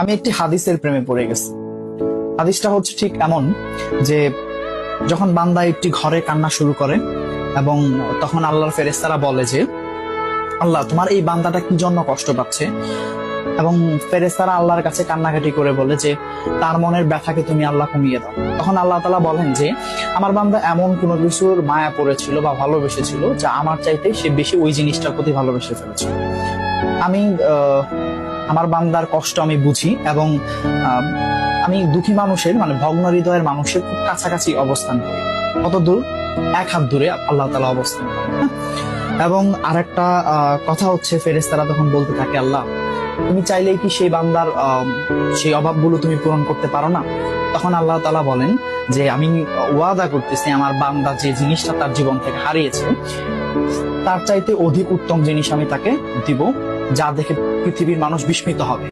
আমি একটি হাদিসের প্রেমে পড়ে গেছি। হাদিসটা হচ্ছে ঠিক এমন যে যখন বান্দা একটি ঘরে কান্না শুরু করে এবং তখন আল্লাহর ফেরেশতারা বলে যে আল্লাহ তোমার এই বান্দাটা কি জন্য কষ্ট পাচ্ছে, এবং ফেরেশতারা আল্লাহর কাছে কান্নাকাটি করে বলে যে তার মনের ব্যথাকে তুমি আল্লাহ কমিয়ে দাও। তখন আল্লাহ তাআলা বলেন যে আমার বান্দা এমন কোনো কিছুর মায়া পড়েছিল বা ভালোবেসেছিল যা আমার চাইতে সে বেশি ওই জিনিসটার প্রতি ভালোবেসে ফেলেছিল। আমি আমার বান্দার কষ্ট আমি বুঝি এবং আহ, আমি দুঃখী মানুষের মানে ভগ্ন হৃদয়ের মানুষের খুব কাছাকাছি অবস্থান করি। কত দূর? এক হাত দূরে আল্লাহ তাআলা অবস্থান করেন। হ্যাঁ? এবং আরেকটা কথা হচ্ছে ফেরেশতারা তখন বলতে থাকে আল্লাহ তুমি চাইলেই কি সেই বান্দার সেই অভাবগুলো তুমি পূরণ করতে পারো না? তখন আল্লাহ তাআলা বলেন যে আমি ওয়াদা করতেছি আমার বান্দা যে জিনিসটা তার জীবন থেকে হারিয়েছে তার চাইতে অধিক উত্তম জিনিস আমি তাকে দিব, যা দেখে পৃথিবীর মানুষ বিস্মিত হবে।